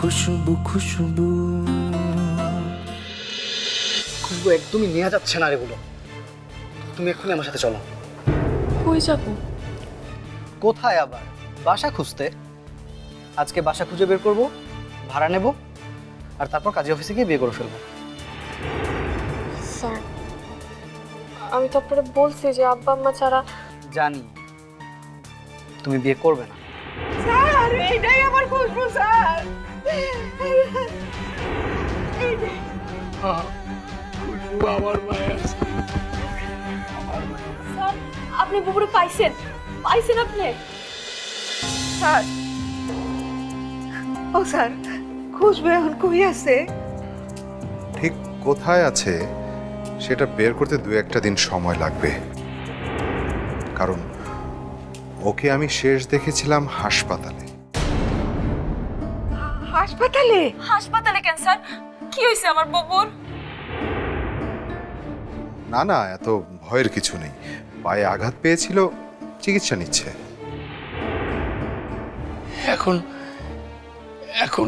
খুশবু খুশবু খুশবু একদমই নেওয়া যাচ্ছে না রে বলো। তুমি এক্ষুনি আমার সাথে চলো। কই যাবো? কোথায় আবার? বাসা খুঁজতে। আজকে বাসা খুঁজে বের করব, ভাড়া নেব, আর তারপর কাজী অফিসে গিয়ে বিয়ে করে ফেলবো। স্যার, আমি তো আপনারা বলছি যে আব্বা আম্মা ছাড়া। জানি তুমি বিয়ে করবে না। স্যার এইটাই আমার খুশবু স্যার। খুশবু আমার মায়ের। স্যার, আপনি বুবুরে পাইছেন? পাইছেন আপনি? স্যার, ও স্যার, খুশবু এখন কই আছে? ঠিক কোথায় আছে সেটা বের করতে 2-1 দিন সময় লাগবে, কারণ ওকে আমি শেষ দেখেছিলাম হাসপাতালে। হাসপাতালে? হাসপাতালে কেন স্যার? কি হয়েছে আমার বুবুর? না না, এত ভয়ের কিছু নেই, পায়ে আঘাত পেয়েছিল, চিকিৎসা নিচ্ছে। এখন এখন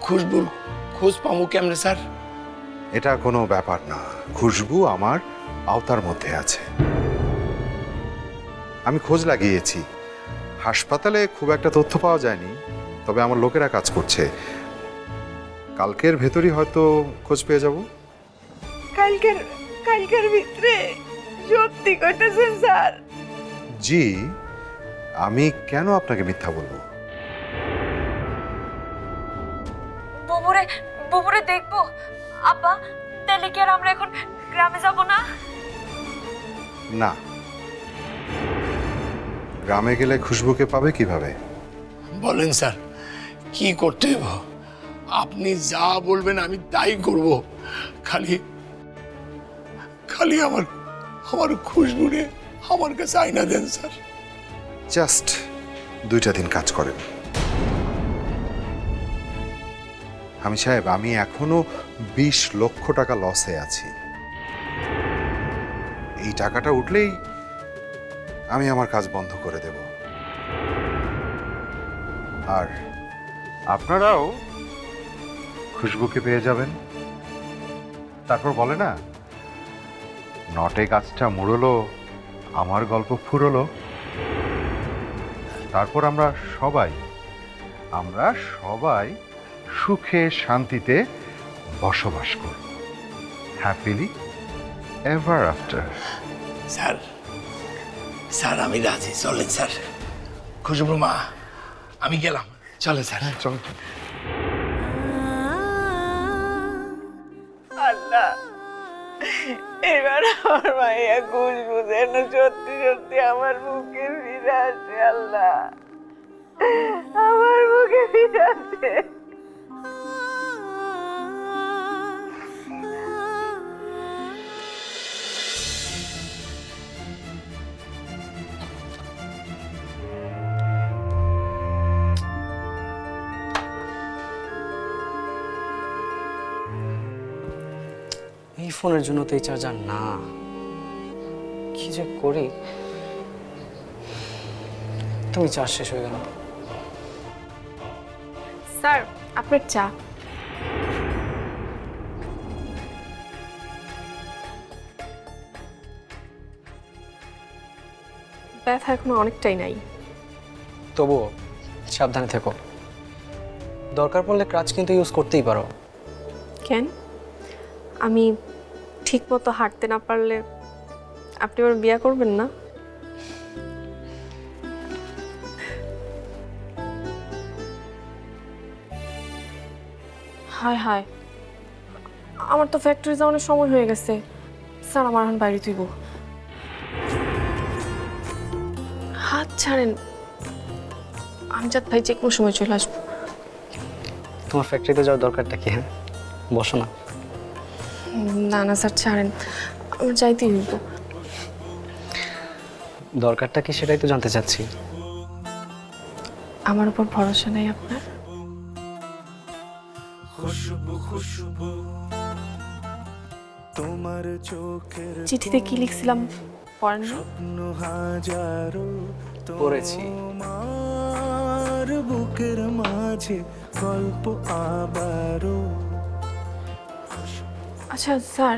খুশবুর খোঁজ পাবো কেমনে স্যার? এটা কোনো ব্যাপার না, খুশবু আমার আওতার মধ্যে আছে। আমি খোঁজ লাগিয়েছি, হাসপাতালে খুব একটা তথ্য পাওয়া যায়নি, তবে আমার লোকেরা কাজ করছে, কালকের ভেতরই হয়তো খোঁজ পেয়ে যাব। কালকের ভিতরে? সত্যি কইতেছেন স্যার? জি, আমি কেন আপনাকে মিথ্যা বলবো? বুবুরে বুবুরে দেখবো? আব্বা, তাহলে কি আর আমরা এখন গ্রামে যাব না? না, গ্রামে গেলে খুশবুকে পাবে কিভাবে? বলেন স্যার, কি করতে হবে? আপনি যা বলবেন আমি তাই করব। খালি খালি আমার আমার খুশবুরে আমার কাছে আয়না দেন স্যার। জাস্ট 2টা দিন কাজ করেন। আমি সাহেব, আমি এখনো 20 লক্ষ টাকা লসে আছি। এই টাকাটা উঠলেই আমি আমার কাজ বন্ধ করে দেব, আর আপনারাও খুশবুকে পেয়ে যাবেন। তারপর বলে না, নটে গাছটা মুড়লো, আমার গল্প ফুরলো। তারপর আমরা সবাই সুখে শান্তিতে বসবাস করব, happily ever after. Sir sir আমি রাজি, চলেন স্যার। খুশবু মা, আমি গেলাম, চলেন স্যার। চল। আল্লাহ, এবার আমার মাইয়া খুশবু যেন সত্যি সত্যি আমার মুখে ফিরে আসে। আল্লাহ, আমার মুখে ফিরে আসে। এই ফোনের জন্য তো এই চার্জার না, কি যে করি। তুমি চার্জ শেষ হয়ে গেল। স্যার, আপনার চা। ব্যথা এখনো অনেকটাই নাই। তবুও সাবধানে থেকো, দরকার পড়লে ক্রাচ কিন্তু ইউজ করতেই পারো। কেন? আমি ঠিক মতো হাঁটতে না পারলে আপনি আমার বিয়ে করবেন না? হায় হায়, আমার তো ফ্যাক্টরি যাওয়ার সময় হয়ে গেছে। স্যার, আমার এখন বাইরে তুইব। হাত ছাড়েন, আমজাদ ভাই যে কোনো সময় চলে আসবো। তোমার ফ্যাক্টরিতে যাওয়ার দরকারটা কি? হ্যাঁ, বসো না। না না স্যার, ছাড়েন, আমার যাইতেই হইব। দরকারটা কি সেটাই তো জানতে চাচ্ছি। আমার উপর ভরসা নেই আপনার? তোমার চোখের চিঠিতে কি লিখছিলাম পড়েন না? হাজারো পড়েছি। তোমার বুকের মাঝে গল্প আবারও। আচ্ছা স্যার,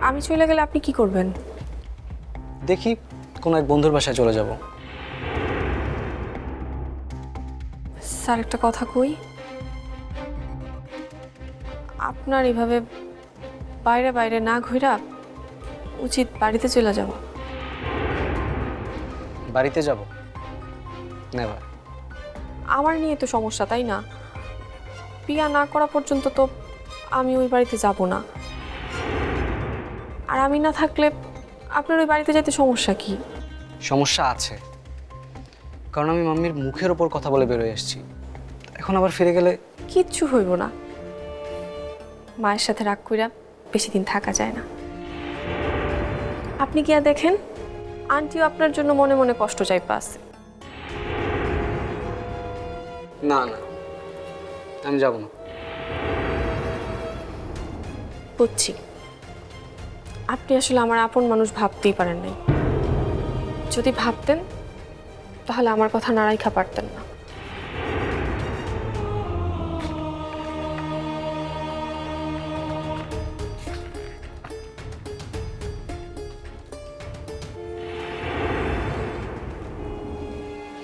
আমি চলে গেলে আপনি কি করবেন? দেখি কোনো এক বন্ধুর বাসায় চলে যাব। স্যার একটা কথা কই, আপনার এভাবে বাইরে বাইরে না ঘুরা উচিত বাড়িতে চলে যাব। বাড়িতে যাব? নেভার। আমার নিয়ে তো সমস্যা, তাই না? বিয়া না করা পর্যন্ত তো আমি ওই বাড়িতে যাব না। আর আমি না থাকলে আপনার ওই বাড়িতে যেতে সমস্যা কি? সমস্যা আছে, কারণ আমি মাম্মির মুখের ওপর কথা বলে বেরোয় এসেছি। এখন আবার ফিরে গেলে কিচ্ছু হইব না। মায়ের সাথে রাগ কইরা বেশি দিন থাকা যায় না। আপনি গিয়া দেখেন, আন্টিও আপনার জন্য মনে মনে কষ্ট চাই পাস। না না, আমি যাব না। বুঝছি, আপনি আসলে আমার আপন মানুষ ভাবতেই পারেন নাই। যদি ভাবতেন তাহলে আমার কথা না রাইখা পারতেন না।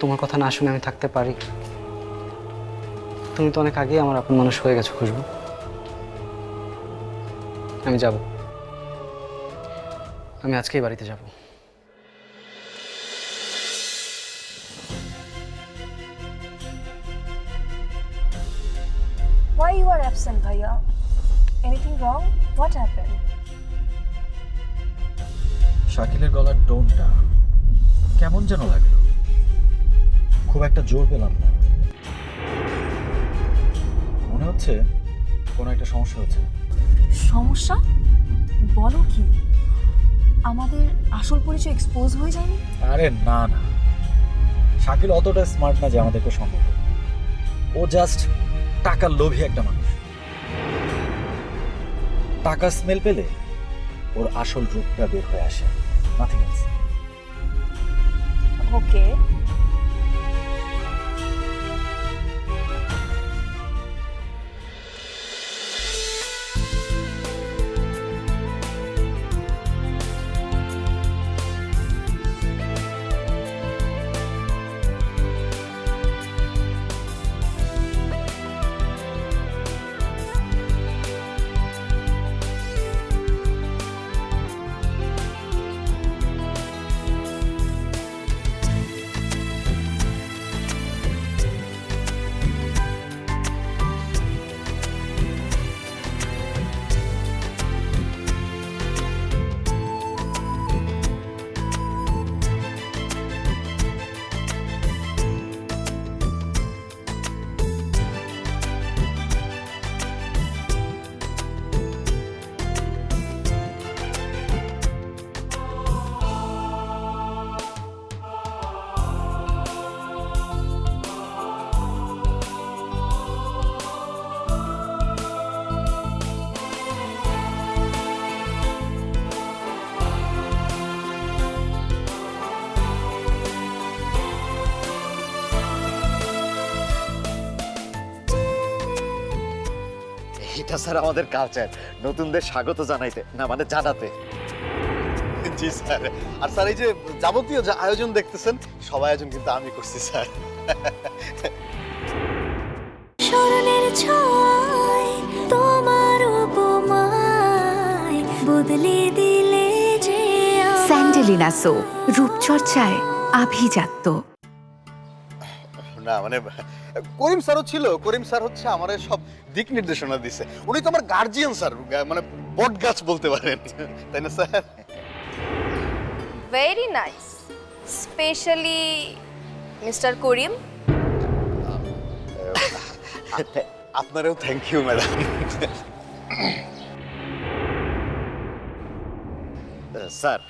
তোমার কথা না শুনে আমি থাকতে পারি? তুমি তো অনেক আগেই আমার আপন মানুষ হয়ে গেছো খুশবু। আমি যাব, আমি আজকেই বাড়িতে যাব। Why you are absent, Bhaiya? Anything wrong? What happened? শাকিলের গলার টোনটা কেমন যেন লাগলো, খুব একটা জোর পেলাম না। মনে হচ্ছে কোনো একটা সমস্যা হচ্ছে। সমস্যা? বলো কি? আমাদের আসল পরিচয় এক্সপোজ হয়ে যায়নি? আরে না না, শাকিল অতটা স্মার্ট না যে আমাদেরকে সন্দেহ করবে। ও জাস্ট টাকার লোভী একটা মানুষ। টাকা স্মেল পেলে ওর আসল রূপটা বের হয়ে আসে, নাথিং এলস। ওকে, এটা স্যার আমাদের কালচার, নতুনদের স্বাগত জানাইতে, না মানে জানাতে। জি স্যার। আর স্যার এই যে যাবতীয় যে আয়োজন দেখতেছেন, সব আয়োজন কিন্তু আমি করছি স্যার। স্মরণের ছয় তোমার উপমায় বদলে দিলে যে স্যান্ডেলিনা সো, রূপচর্চায় আভিজাত্য। না মানে করিম স্যারও ছিল, করিম স্যার হচ্ছে আমার সব দিক নির্দেশনা দিছে। উনি তো আমার গার্জিয়ান স্যার, মানে বট গাছ বলতে পারেন, তাই না sir? Very nice, specially mister Karim. আপনারও থ্যাংক ইউ ম্যাডাম। স্যার,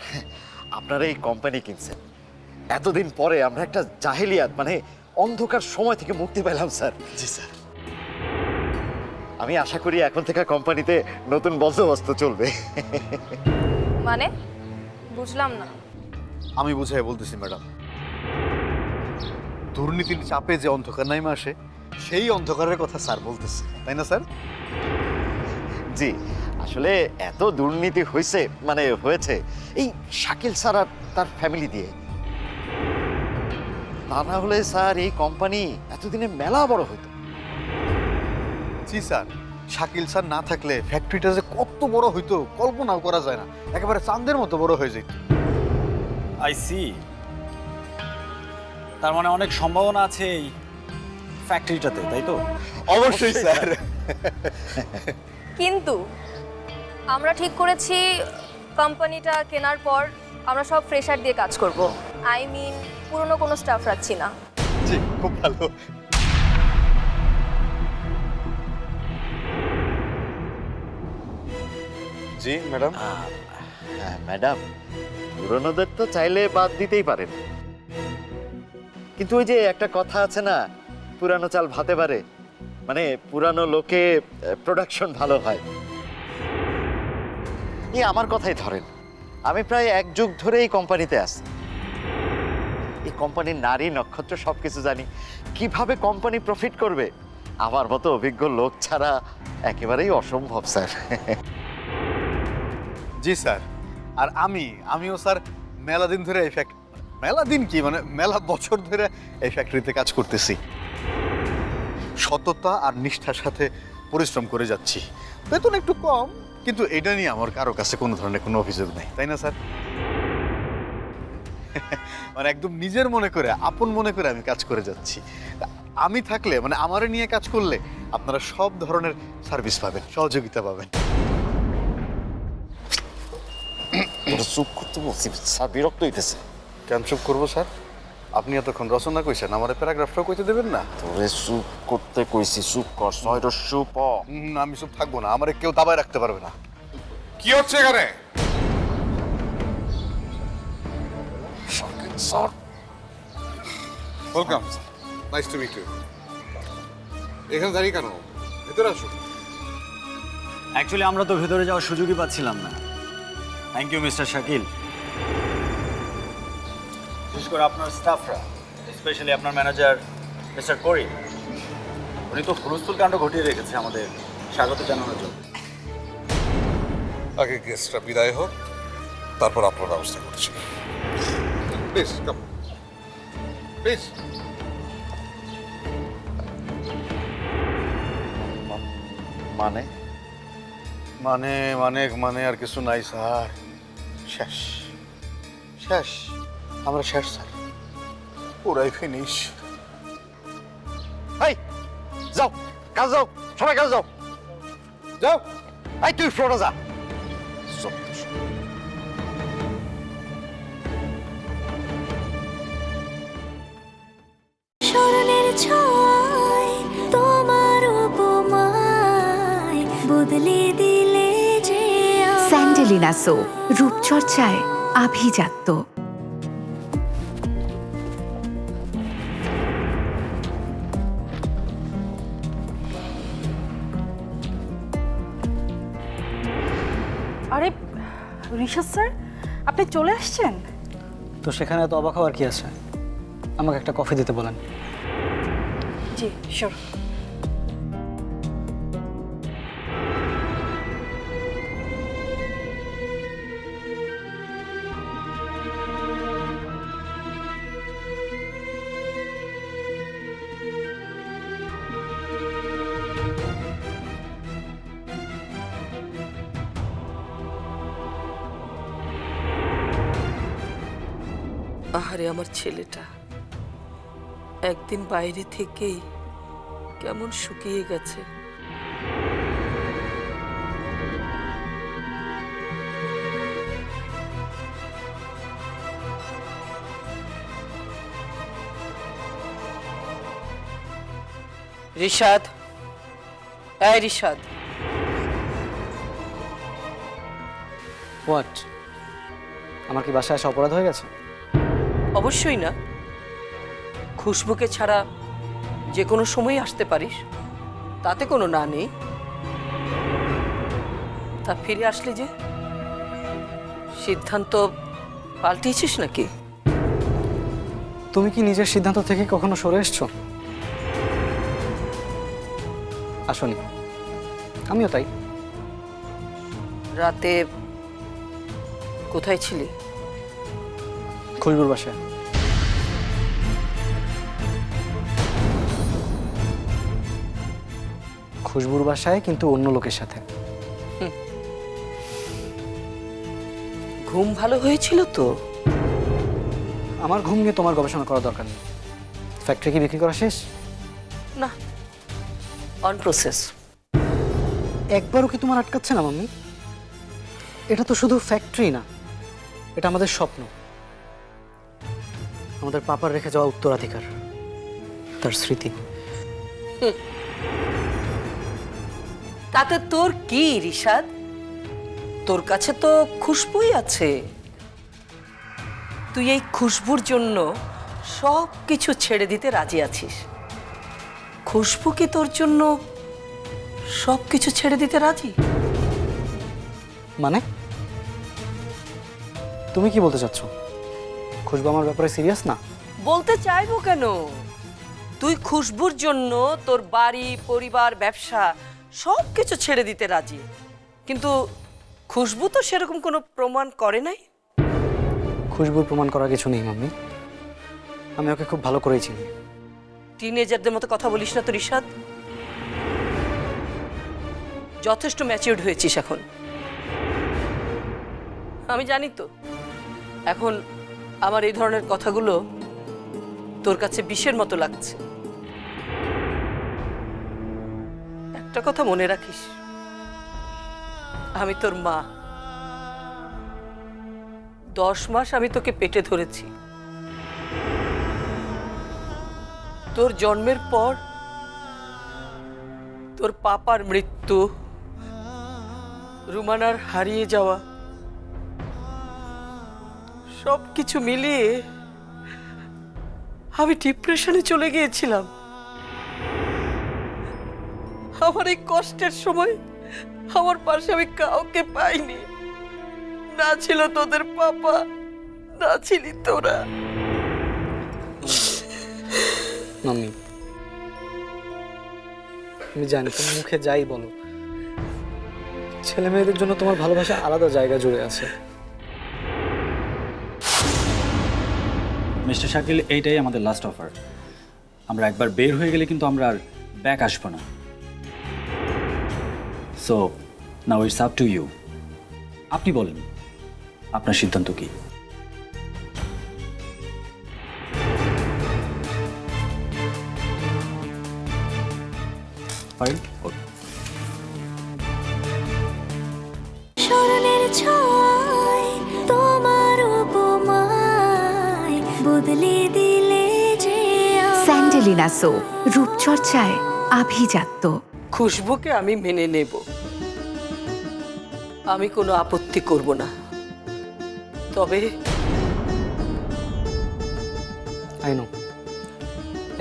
আপনারা এই কোম্পানি কিনছেন, এতদিন পরে আমরা একটা জাহেলিয়াত মানে অন্ধকার সময় থেকে মুক্তি পেলাম স্যার। জি স্যার। আমি আশা করি এখন থেকে কোম্পানিতে নতুন বন্দোবস্ত চলবে। মানে বুঝলাম না। আমি বুঝাই বলতেছি ম্যাডাম, দুর্নীতির চাপে যে অন্ধকার নাইমে আসে, সেই অন্ধকারের কথা স্যার বলতেছে, তাই না স্যার? জি, আসলে এত দুর্নীতি হয়েছে এই শাকিল স্যার আর তার ফ্যামিলি দিয়ে। তা না হলে স্যার এই কোম্পানি এতদিনে মেলা বড় হতো। জি স্যার, শাকিল স্যার না থাকলে ফ্যাক্টরিটা যে কত বড় হইতো কল্পনাও করা যায় না, একেবারে চাঁদের মতো বড় হয়ে যেত। I see. তার মানে অনেক সম্ভাবনা আছে এই ফ্যাক্টরিটাতে, তাই তো? অবশ্যই স্যার। কিন্তু আমরা ঠিক করেছি কোম্পানিটা কেনার পর আমরা সব ফ্রেশার দিয়ে কাজ করব। আই মিন পুরনো কোনো স্টাফ রাখছি না। জি, খুব ভালো। জি ম্যাডাম। হ্যাঁ ম্যাডাম, পুরনোদের তো চাইলে বাদ দিতেই পারেন, কিন্তু ওই যে একটা কথা আছে না, পুরানো চাল ভাতে পারে, মানে পুরানো লোকে প্রোডাকশন ভালো হয়। এই আমার কথাই ধরেন, আমি প্রায় 1 যুগ ধরে এই কোম্পানিতে আছি। এই কোম্পানির নারী নক্ষত্র সবকিছু জানি, কিভাবে কোম্পানি প্রফিট করবে আমার মতো অভিজ্ঞ লোক ছাড়া একেবারেই অসম্ভব স্যার। জি স্যার, আর আমিও স্যার মেলা দিন ধরে এই মেলা দিন কি মানে মেলা বছর ধরে এই ফ্যাক্টরিতে কাজ করতেছি। সততা আর নিষ্ঠার সাথে পরিশ্রম করে যাচ্ছি। বেতন একটু কম, কিন্তু এটা নিয়ে আমার কারো কাছে কোনো ধরনের কোনো অভিযোগ নেই, তাই না স্যার? মানে একদম নিজের মনে করে, আপন মনে করে আমি কাজ করে যাচ্ছি। আমি থাকলে মানে আমারে নিয়ে কাজ করলে আপনারা সব ধরনের সার্ভিস পাবেন, সহযোগিতা পাবেন। চুপ করতে বলছি স্যার, বিরক্ত হইতেছে। কেন চুপ করবো স্যার? আপনি এতক্ষণ রচনা কইছেন, আমার প্যারাগ্রাফটাও কইতে দেবেন না? তোরে চুপ করতে কইছি, চুপ কর। 6 রস্যু প। আমি চুপ থাকবো না, আমারে কেউ দাবায় রাখতে পারবে না। কি হচ্ছে এখানে? Sir welcome, nice to meet you. এখানে দাঁড়িয়ে কেন? ভেতরে আসুন। অ্যাকচুয়ালি আমরা তো ভেতরে যাওয়ার সুযোগই পাচ্ছিলাম না। Thank you mister Shakil. বিশেষ করে আপনার স্টাফরা, স্পেশালি আপনার ম্যানেজার মিস্টার করিম, উনি তো হুলস্থুল কাণ্ড ঘটিয়ে রেখেছে আমাদের স্বাগত জানানোর জন্য। আগে গেস্টরা বিদায় হোক, তারপর আপনার ব্যবস্থা করছি। Please come, please. মানে মানে মানে মানে আর কিছু নাই স্যার, শেষ শেষ, আমরা শেষ স্যার, পুরাই ফিনিশ। এই যাও, কাজ যাও, সবাই কাজ যাও, যাও। এই তুই ফ্লোরে যা। স্মরণের ছয় তোমার উপমায় বদলে দিলে যে স্যান্ডেলিনা সো, রূপচর্চায় আভিজাত্য। আরে ঋষাদ স্যার, আপনি চলে আসছেন? তো সেখানে এত অবাক হওয়ার কি আছে? আমাকে একটা কফি দিতে বলেন। জি শিওর। আহারে আমার ছেলেটা একদিন বাইরে থেকেই কেমন শুকিয়ে গেছে। রিশাদ, এই রিশাদ, হোয়াট? আমার কি বাসায় এসে অপরাধ হয়ে গেছে? অবশ্যই না। খুশবুকে ছাড়া যে কোনো সময় আসতে পারিস, তাতে কোনো না নেই। তা ফিরে আসলি যে, সিদ্ধান্ত পাল্টিয়েছিস নাকি? তুমি কি নিজের সিদ্ধান্ত থেকে কখনো সরে এসছো? আসনি, আমিও তাই। রাতে কোথায় ছিলি? খুশবুর বাসায়। খুশবুর বাসায়, কিন্তু অন্য লোকের সাথে। ঘুম ভালো হয়েছিল তো? আমার ঘুম নিয়ে তোমার গবেষণা করা দরকার নেই। ফ্যাক্টরি কি বিক্রি করা শেষ? না, অন প্রসেস। একবারও কি তোমার আটকাচ্ছে না মাম্মি? এটা তো শুধু ফ্যাক্টরি না, এটা আমাদের স্বপ্ন, আমাদের পাপার রেখে যাওয়া উত্তরাধিকার, তার স্মৃতি। তাতে তোর কি রিশাদ? তোর কাছে তো খুশবুই আছে। তুই এই খুশবুর জন্য সব কিছু ছেড়ে দিতে রাজি আছিস। খুশবু কি তোর জন্য সব কিছু ছেড়ে দিতে রাজি? মানে তুমি কি বলতে চাচ্ছ? খুশবু আমার ব্যাপারে সিরিয়াস না? বলতে চাইবো কেন? তুই খুশবুর জন্য তোর বাড়ি, পরিবার, ব্যবসা সব কিছু ছেড়ে দিতে রাজি, কিন্তু খুশবু তো সেরকম কোনো প্রমাণ করে নাই। খুশবুর প্রমাণ করার কিছু নেই মাম্মি, আমি ওকে খুব ভালো করেই চিনি। টিনেজারদের মতো কথা বলিস না তো রিশাদ। যথেষ্ট ম্যাচিউরড হয়েছিস এখন। আমি জানি তো এখন আমার এই ধরনের কথাগুলো তোর কাছে বিষের মতো লাগছে। একটা কথা মনে রাখিস, আমি তোর মা। 10 মাস আমি তোকে পেটে ধরেছি। তোর জন্মের পর তোর পাপার মৃত্যু, রুমানার হারিয়ে যাওয়া, সব কিছু মিলিয়ে আমি ডিপ্রেশনে চলে গিয়েছিলাম। আমার এই কষ্টের সময় আমার পাশে আমি কাউকে পাইনি। না ছিল তোদের পাপা, না ছিলি তোরা। মাম্মি, আমি জানি তুমি মুখে যাই বলো, ছেলে মেয়েদের জন্য তোমার ভালোবাসা আলাদা জায়গা জুড়ে আছে। মিস্টার শাকিল, এইটাই আমাদের লাস্ট অফার। আমরা একবার বের হয়ে গেলে কিন্তু আমরা আর ব্যাক আসবো না। So now it's up to you. আপনি বলেন আপনার সিদ্ধান্ত কি? ফাইন। স্মরণের ছোঁয়ায় তোমার উপমায় বদলে দিলে যে স্যান্ডেলিনা সো, রূপচর্চায় আভিজাত্য। খুশবুকে আমি মেনে নেব, আমি কোনো আপত্তি করব না। তবে আই নো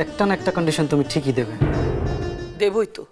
একটা না একটা কন্ডিশন তুমি ঠিকই দেবে। দেবই তো।